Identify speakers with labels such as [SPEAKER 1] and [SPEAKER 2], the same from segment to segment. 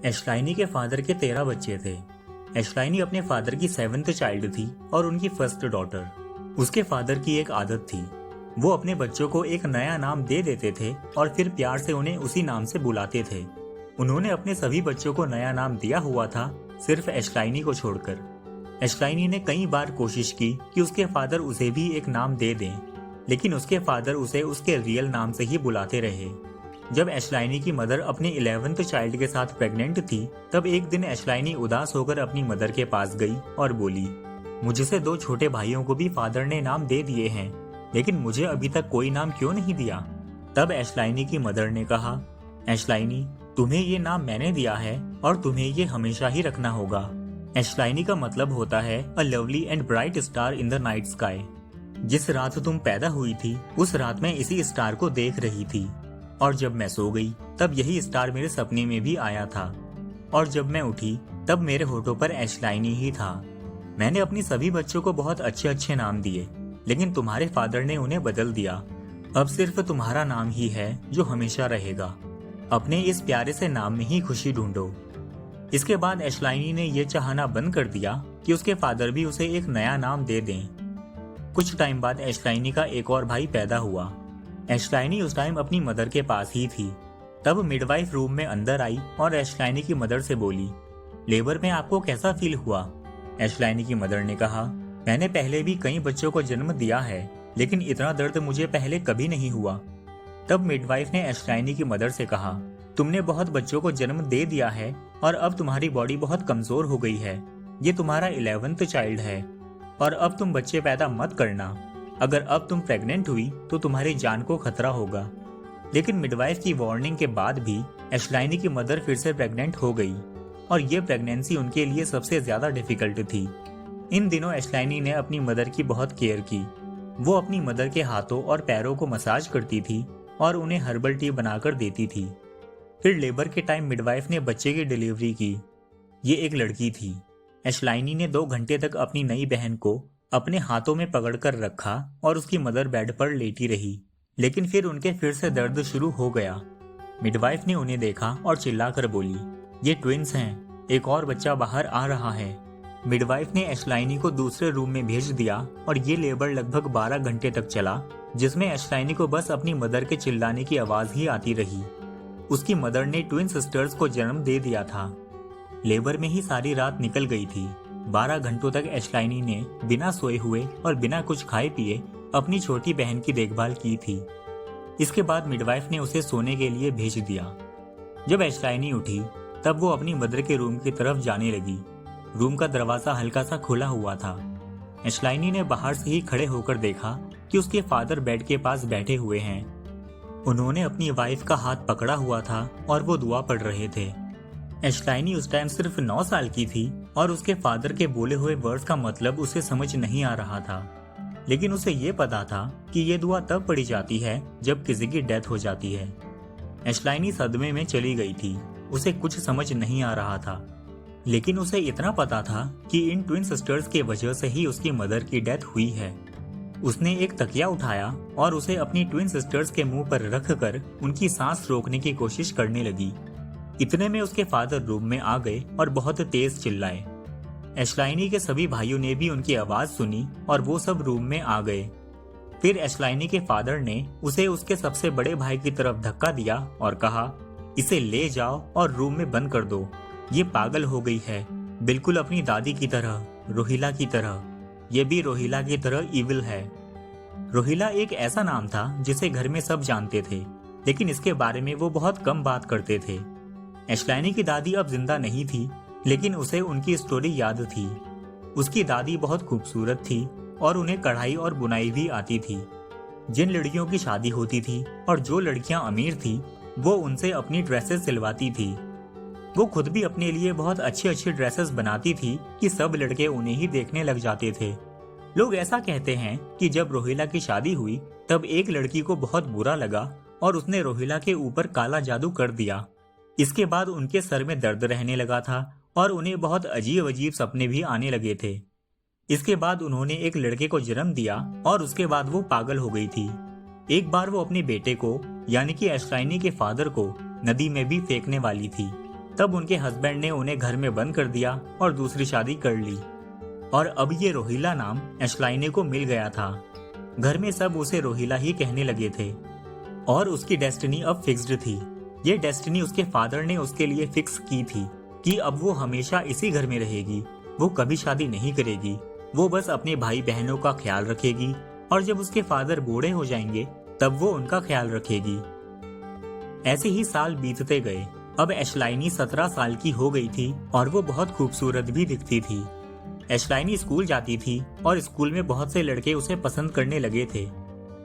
[SPEAKER 1] एशलाइनी के फादर के 13 बच्चे थे। एशलाइनी अपने फादर की 7th चाइल्ड थी और उनकी फर्स्ट डॉटर। उसके फादर की एक आदत थी, वो अपने बच्चों को एक नया नाम दे देते थे और फिर प्यार से उन्हें उसी नाम से बुलाते थे। उन्होंने अपने सभी बच्चों को नया नाम दिया हुआ था, सिर्फ एशलाइनी को छोड़कर। एशलाइनी ने कई बार कोशिश की कि उसके फादर उसे भी एक नाम दे दें, लेकिन उसके फादर उसे उसके रियल नाम से ही बुलाते रहे। जब एशलाइनी की मदर अपनी 11th चाइल्ड के साथ प्रेग्नेंट थी, तब एक दिन एशलाइनी उदास होकर अपनी मदर के पास गई और बोली, मुझसे 2 छोटे भाइयों को भी फादर ने नाम दे दिए हैं, लेकिन मुझे अभी तक कोई नाम क्यों नहीं दिया। तब एशलाइनी की मदर ने कहा, एशलाइनी, तुम्हें ये नाम मैंने दिया है और तुम्हें ये हमेशा ही रखना होगा। एशलाइनी का मतलब होता है a lovely and bright star in the night sky. जिस रात तुम पैदा हुई थी, उस रात मैं इसी स्टार को देख रही थी, और जब मैं सो गई तब यही स्टार मेरे सपने में भी आया था, और जब मैं उठी तब मेरे होठों पर एशलाइनी ही था। मैंने अपनी सभी बच्चों को बहुत अच्छे अच्छे नाम दिए, लेकिन तुम्हारे फादर ने उन्हें बदल दिया। अब सिर्फ तुम्हारा नाम ही है जो हमेशा रहेगा। अपने इस प्यारे से नाम में ही खुशी ढूंढो। इसके बाद एशलाइनी ने यह चाहना बंद कर दिया कि उसके फादर भी उसे एक नया नाम दे दें। कुछ टाइम बाद एशलाइनी का एक और भाई पैदा हुआ। एशलाइनी उस टाइम अपनी मदर के पास ही थी। तब मिडवाइफ रूम में अंदर आई और एशलाइनी की मदर से बोली, लेबर में आपको कैसा फील हुआ? एशलाइनी की मदर ने कहा, मैंने पहले भी कई बच्चों को जन्म दिया है, लेकिन इतना दर्द मुझे पहले कभी नहीं हुआ। तब मिडवाइफ ने एशलाइनी की मदर से कहा, तुमने बहुत बच्चों को जन्म दे दिया है और अब तुम्हारी बॉडी बहुत कमजोर हो गई है। ये तुम्हारा 11th चाइल्ड है और अब तुम बच्चे पैदा मत करना। अगर अब तुम प्रेग्नेंट हुई तो तुम्हारी जान को खतरा होगा। लेकिन मिडवाइफ की वार्निंग के बाद भी एशलाइनी की मदर फिर से प्रेग्नेंट हो गई और ये प्रेगनेंसी उनके लिए सबसे ज्यादा डिफिकल्ट थी। इन दिनों एशलाइनी ने अपनी मदर की बहुत केयर की। वो अपनी मदर के हाथों और पैरों को मसाज करती थी और उन्हें हर्बल टी बनाकर देती थी। फिर लेबर के टाइम मिडवाइफ ने बच्चे की डिलीवरी की। ये एक लड़की थी। एशलाइनी ने 2 घंटे तक अपनी नई बहन को अपने हाथों में पकड़कर रखा और उसकी मदर बेड पर लेटी रही, लेकिन फिर उनके फिर से दर्द शुरू हो गया। मिडवाइफ ने उन्हें देखा और चिल्लाकर बोली, ये ट्विंस हैं, एक और बच्चा बाहर आ रहा है। मिडवाइफ ने एशलाइनी को दूसरे रूम में भेज दिया और ये लेबर लगभग 12 घंटे तक चला, जिसमें एशलाइनी को बस अपनी मदर के चिल्लाने की आवाज ही आती रही। उसकी मदर ने ट्विन सिस्टर्स को जन्म दे दिया था। लेबर में ही सारी रात निकल गई थी। 12 घंटों तक एशलाइनी ने बिना सोए हुए और बिना कुछ खाए पिए अपनी छोटी बहन की देखभाल की थी। इसके बाद मिडवाइफ ने उसे सोने के लिए भेज दिया। जब एशलाइनी उठी तब वो अपनी मदर के रूम की तरफ जाने लगी। रूम का दरवाजा हल्का सा खुला हुआ था। एशलाइनी ने बाहर से ही खड़े होकर देखा कि उसके फादर बेड के पास बैठे हुए हैं। उन्होंने अपनी वाइफ का हाथ पकड़ा हुआ था और वो दुआ पढ़ रहे थे। एशलाइनी उस टाइम सिर्फ 9 साल की थी और उसके फादर के बोले हुए वर्ड्स का मतलब उसे समझ नहीं आ रहा था, लेकिन उसे ये पता था कि ये दुआ तब पढ़ी जाती है जब किसी की डेथ हो जाती है। एशलाइनी सदमे में चली गई थी। उसे कुछ समझ नहीं आ रहा था, लेकिन उसे इतना पता था कि इन ट्विन सिस्टर्स के वजह से ही उसकी मदर की डेथ हुई है। उसने एक तकिया उठाया और उसे अपनी ट्विन सिस्टर्स के मुंह पर रखकर उनकी सांस रोकने की कोशिश करने लगी। इतने में उसके फादर रूम में आ गए और बहुत तेज चिल्लाए। एशलाइनी के सभी भाइयों ने भी उनकी आवाज सुनी और वो सब रूम में आ गए। फिर एशलाइनी के फादर ने उसे उसके सबसे बड़े भाई की तरफ धक्का दिया और कहा, इसे ले जाओ और रूम में बंद कर दो। ये पागल हो गई है, बिल्कुल अपनी दादी की तरह, रोहिला की तरह। ये भी रोहिला की तरह इविल है। रोहिला एक ऐसा नाम था जिसे घर में सब जानते थे, लेकिन इसके बारे में वो बहुत कम बात करते थे। एशलाइनी की दादी अब जिंदा नहीं थी, लेकिन उसे उनकी स्टोरी याद थी। उसकी दादी बहुत खूबसूरत थी और उन्हें कढ़ाई और बुनाई भी आती थी। जिन लड़कियों की शादी होती थी और जो लड़कियां अमीर थी, वो उनसे अपनी ड्रेसेस सिलवाती थी। वो खुद भी अपने लिए बहुत अच्छी अच्छी ड्रेसेस बनाती थी कि सब लड़के उन्हें ही देखने लग जाते थे। लोग ऐसा कहते हैं कि जब रोहिला की शादी हुई तब एक लड़की को बहुत बुरा लगा और उसने रोहिला के ऊपर काला जादू कर दिया। इसके बाद उनके सर में दर्द रहने लगा था और उन्हें बहुत अजीब अजीब सपने भी आने लगे थे। इसके बाद उन्होंने एक लड़के को जन्म दिया और उसके बाद वो पागल हो गई थी। एक बार वो अपने बेटे को यानी कि एशलाइनी के फादर को नदी में भी फेंकने वाली थी, तब उनके हस्बैंड ने उन्हें घर में बंद कर दिया और दूसरी शादी कर ली। और अब ये रोहिला नाम एशलाइनी को मिल गया था। घर में सब उसे रोहिला ही कहने लगे थे और उसकी डेस्टिनी अब फिक्स्ड थी। ये डेस्टिनी उसके फादर ने उसके लिए फिक्स की थी कि अब वो हमेशा इसी घर में रहेगी। वो कभी शादी नहीं करेगी। वो बस अपने भाई बहनों का ख्याल रखेगी और जब उसके फादर बूढ़े हो जाएंगे तब वो उनका ख्याल रखेगी। ऐसे ही साल बीतते गए। अब एशलाइनी 17 साल की हो गई थी और वो बहुत खूबसूरत भी दिखती थी। एशलाइनी स्कूल जाती थी और स्कूल में बहुत से लड़के उसे पसंद करने लगे थे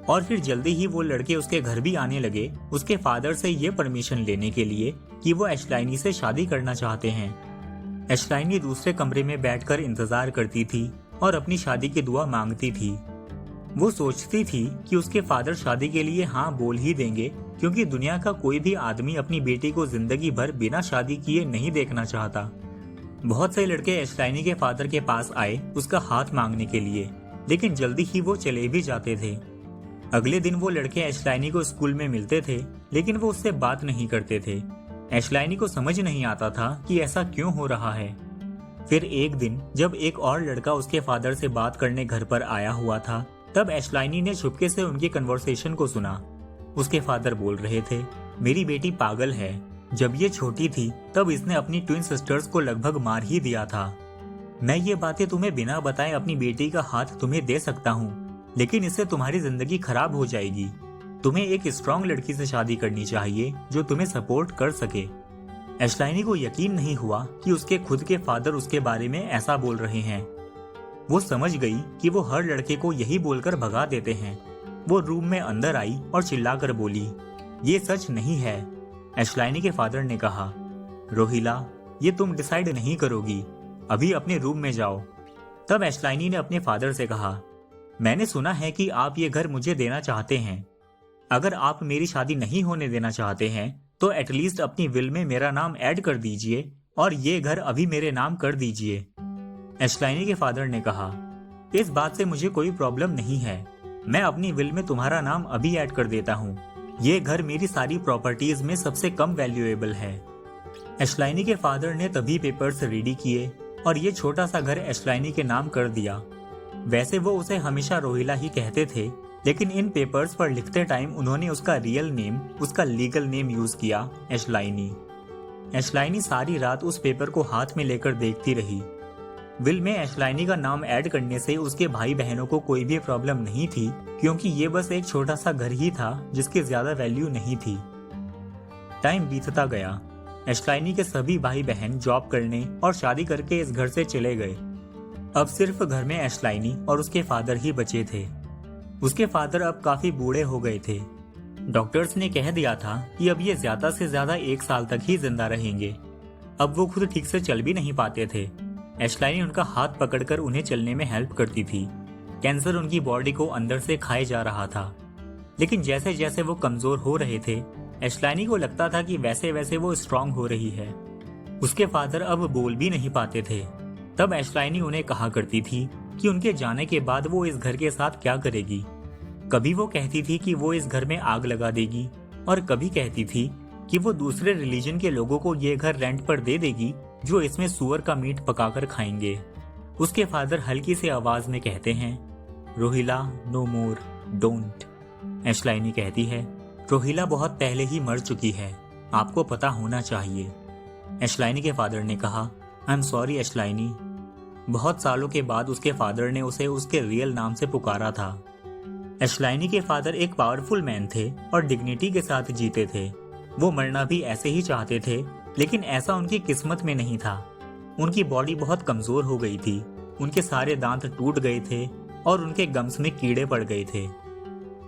[SPEAKER 1] और फिर जल्दी ही वो लड़के उसके घर भी आने लगे उसके फादर से ये परमिशन लेने के लिए कि वो एशलाइनी से शादी करना चाहते हैं। एशलाइनी दूसरे कमरे में बैठकर इंतजार करती थी और अपनी शादी की दुआ मांगती थी। वो सोचती थी कि उसके फादर शादी के लिए हाँ बोल ही देंगे, क्योंकि दुनिया का कोई भी आदमी अपनी बेटी को जिंदगी भर बिना शादी किए नहीं देखना चाहता। बहुत से लड़के एशलाइनी के फादर के पास आए उसका हाथ मांगने के लिए, लेकिन जल्दी ही वो चले भी जाते थे। अगले दिन वो लड़के एशलाइनी को स्कूल में मिलते थे, लेकिन वो उससे बात नहीं करते थे। एशलाइनी को समझ नहीं आता था कि ऐसा क्यों हो रहा है। फिर एक दिन जब एक और लड़का उसके फादर से बात करने घर पर आया हुआ था, तब एशलाइनी ने चुपके से उनकी कन्वर्सेशन को सुना। उसके फादर बोल रहे थे, मेरी बेटी पागल है। जब ये छोटी थी तब इसने अपनी ट्विन सिस्टर्स को लगभग मार ही दिया था। मैं ये बातें तुम्हें बिना बताए अपनी बेटी का हाथ तुम्हें दे सकता हूँ, लेकिन इससे तुम्हारी जिंदगी खराब हो जाएगी। तुम्हें एक स्ट्रॉन्ग लड़की से शादी करनी चाहिए जो तुम्हें सपोर्ट कर सके। एशलाइनी को यकीन नहीं हुआ कि उसके खुद के फादर उसके बारे में ऐसा बोल रहे हैं। वो समझ गई कि वो हर लड़के को यही बोलकर भगा देते हैं। वो रूम में अंदर आई और चिल्लाकर बोली, ये सच नहीं है। एशलाइनी के फादर ने कहा, रोहिला, ये तुम डिसाइड नहीं करोगी, अभी अपने रूम में जाओ। तब एशलाइनी ने अपने फादर से कहा, मैंने सुना है कि आप ये घर मुझे देना चाहते हैं। अगर आप मेरी शादी नहीं होने देना चाहते हैं तो एटलीस्ट अपनी विल में मेरा नाम ऐड कर दीजिए और ये घर अभी मेरे नाम कर दीजिए। एशलाइनी के फादर ने कहा, इस बात से मुझे कोई प्रॉब्लम नहीं है। मैं अपनी विल में तुम्हारा नाम अभी ऐड कर देता हूँ। ये घर मेरी सारी प्रॉपर्टीज में सबसे कम वैल्यूएबल है। एशलाइनी के फादर ने तभी पेपर्स रेडी किए और ये छोटा सा घर एशलाइनी के नाम कर दिया। वैसे वो उसे हमेशा रोहिला ही कहते थे, लेकिन इन पेपर्स पर लिखते टाइम उन्होंने उसका रियल नेम, उसका लीगल नेम यूज किया, एशलाइनी। एशलाइनी सारी रात उस पेपर को हाथ में लेकर देखती रही। विल में एशलाइनी का नाम ऐड करने से उसके भाई बहनों को कोई भी प्रॉब्लम नहीं थी, क्योंकि ये बस एक छोटा सा घर ही था जिसकी ज्यादा वैल्यू नहीं थी। टाइम बीतता गया। एशलाइनी के सभी भाई बहन जॉब करने और शादी करके इस घर से चले गए। अब सिर्फ घर में एशलाइनी और उसके फादर ही बचे थे। उसके फादर अब काफी बूढ़े हो गए थे। डॉक्टर्स ने कह दिया था कि अब ये ज्यादा से ज्यादा 1 साल तक ही जिंदा रहेंगे। अब वो खुद ठीक से चल भी नहीं पाते थे। एशलाइनी उनका हाथ पकड़कर उन्हें चलने में हेल्प करती थी। कैंसर उनकी बॉडी को अंदर से खाए जा रहा था, लेकिन जैसे जैसे वो कमजोर हो रहे थे, एशलाइनी को लगता था कि वैसे वैसे वो स्ट्रांग हो रही है। उसके फादर अब बोल भी नहीं पाते थे। तब एशलाइनी उन्हें कहा करती थी कि उनके जाने के बाद वो इस घर के साथ क्या करेगी। कभी वो कहती थी कि वो इस घर में आग लगा देगी और कभी कहती थी कि वो दूसरे रिलीजन के लोगों को ये घर रेंट पर दे देगी जो इसमें सुअर का मीट पकाकर खाएंगे। उसके फादर हल्की सी आवाज में कहते हैं, रोहिला, नो मोर, डोंट। एशलाइनी कहती है, रोहिला बहुत पहले ही मर चुकी है, आपको पता होना चाहिए। एशलाइनी के फादर ने कहा, आई एम सॉरी एशलाइनी। बहुत सालों के बाद उसके फादर ने उसे उसके रियल नाम से पुकारा था। एशलाइनी के फादर एक पावरफुल मैन थे और डिग्निटी के साथ जीते थे। वो मरना भी ऐसे ही चाहते थे, लेकिन ऐसा उनकी किस्मत में नहीं था। उनकी बॉडी बहुत कमजोर हो गई थी, उनके सारे दांत टूट गए थे और उनके गम्स में कीड़े पड़ गए थे।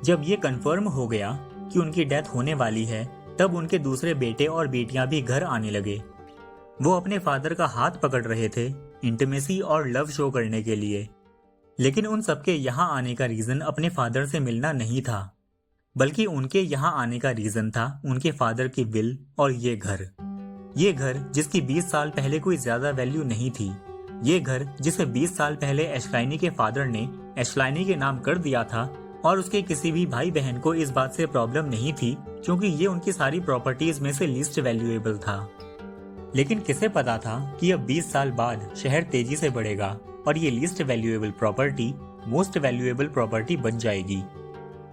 [SPEAKER 1] जब ये कंफर्म हो गया कि उनकी डेथ होने वाली है, तब उनके दूसरे बेटे और बेटियां भी घर आने लगे। वो अपने फादर का हाथ पकड़ रहे थे इंटीमेसी और लव शो करने के लिए, लेकिन उन सबके यहाँ आने का रीजन अपने फादर से मिलना नहीं था, बल्कि उनके यहाँ आने का रीजन था उनके फादर की विल और ये घर जिसकी 20 साल पहले कोई ज्यादा वैल्यू नहीं थी। ये घर जिसे 20 साल पहले एशलाइनी के फादर ने एशलाइनी के नाम कर दिया था और उसके किसी भी भाई बहन को इस बात से प्रॉब्लम नहीं थी, क्योंकि ये उनकी सारी प्रॉपर्टीज में से लीस्ट वैल्यूएबल था। लेकिन किसे पता था कि अब 20 साल बाद शहर तेजी से बढ़ेगा और ये least valuable property most valuable property बन जाएगी,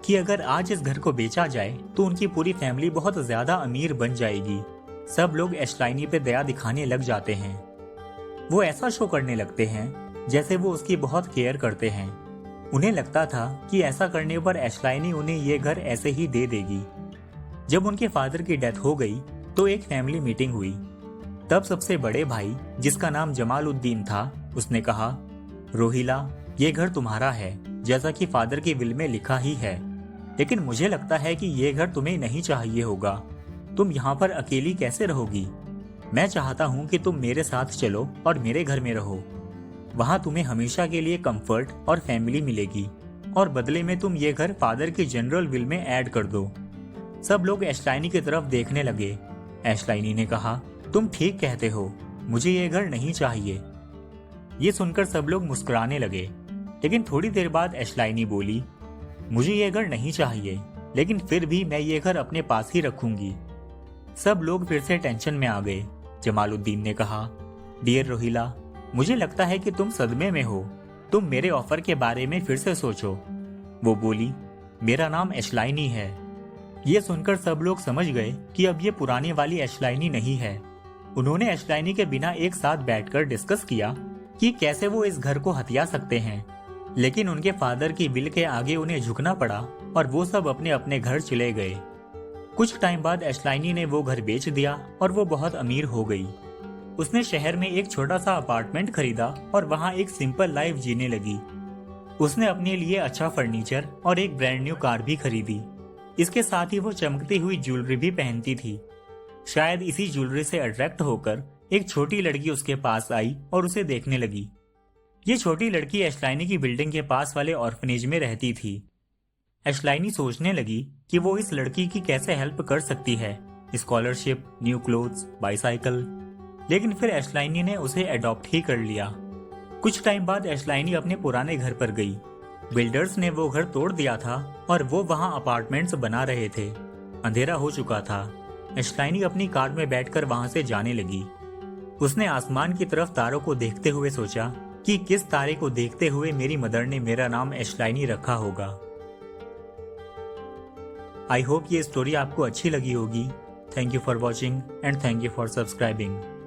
[SPEAKER 1] कि अगर आज इस घर को बेचा जाए तो उनकी पूरी फैमिली बहुत ज्यादा अमीर बन जाएगी। सब लोग एशलाइनी पे दया दिखाने लग जाते हैं। वो ऐसा शो करने लगते हैं जैसे वो उसकी बहुत केयर करते हैं। उन्हें लगता था कि ऐसा करने पर एशलाइनी उन्हें ये घर ऐसे ही दे देगी। जब उनके फादर की डेथ हो गई तो एक फैमिली मीटिंग हुई। तब सबसे बड़े भाई, जिसका नाम जमालुद्दीन था, उसने कहा, रोहिला, ये घर तुम्हारा है जैसा कि फादर की विल में लिखा ही है, लेकिन मुझे लगता है कि ये घर तुम्हें नहीं चाहिए होगा। तुम यहाँ पर अकेली कैसे रहोगी? मैं चाहता हूँ कि तुम मेरे साथ चलो और मेरे घर में रहो। वहाँ तुम्हें हमेशा के लिए कंफर्ट और फैमिली मिलेगी और बदले में तुम ये घर फादर की जनरल विल में ऐड कर दो। सब लोग एशलाइनी की तरफ देखने लगे। एशलाइनी ने कहा, तुम ठीक कहते हो, मुझे ये घर नहीं चाहिए। ये सुनकर सब लोग मुस्कुराने लगे, लेकिन थोड़ी देर बाद एशलाइनी बोली, मुझे ये घर नहीं चाहिए, लेकिन फिर भी मैं ये घर अपने पास ही रखूंगी। सब लोग फिर से टेंशन में आ गए। जमालुद्दीन ने कहा, डियर रोहिला, मुझे लगता है कि तुम सदमे में हो। तुम मेरे ऑफर के बारे में फिर से सोचो। वो बोली, मेरा नाम एशलाइनी है। ये सुनकर सब लोग समझ गए कि अब ये पुरानी वाली एशलाइनी नहीं है। उन्होंने एशलाइनी के बिना एक साथ बैठकर डिस्कस किया कि कैसे वो इस घर को हथिया सकते हैं, लेकिन उनके फादर की विल के आगे उन्हें झुकना पड़ा और वो सब अपने अपने घर चले गए। कुछ टाइम बाद एशलाइनी ने वो घर बेच दिया और वो बहुत अमीर हो गई। उसने शहर में एक छोटा सा अपार्टमेंट खरीदा और वहाँ एक सिंपल लाइफ जीने लगी। उसने अपने लिए अच्छा फर्नीचर और एक ब्रांड न्यू कार भी खरीदी। इसके साथ ही वो चमकती हुई ज्वेलरी भी पहनती थी। शायद इसी ज्वेलरी से अट्रैक्ट होकर एक छोटी लड़की उसके पास आई और उसे देखने लगी। ये छोटी लड़की एशलाइनी की बिल्डिंग के पास वाले ऑर्फनेज में रहती थी। एशलाइनी सोचने लगी कि वो इस लड़की की कैसे हेल्प कर सकती है, स्कॉलरशिप, न्यू क्लोथ्स, बाइसाइकिल। लेकिन फिर एशलाइनी ने उसे अडॉप्ट ही कर लिया। कुछ टाइम बाद एशलाइनी अपने पुराने घर पर गई। बिल्डर्स ने वो घर तोड़ दिया था और वो वहाँ अपार्टमेंट्स बना रहे थे। अंधेरा हो चुका था। एशलाइनी अपनी कार में बैठकर वहाँ से जाने लगी। उसने आसमान की तरफ तारों को देखते हुए सोचा कि किस तारे को देखते हुए मेरी मदर ने मेरा नाम एशलाइनी रखा होगा। आई होप ये स्टोरी आपको अच्छी लगी होगी। Thank you for watching and thank you for subscribing.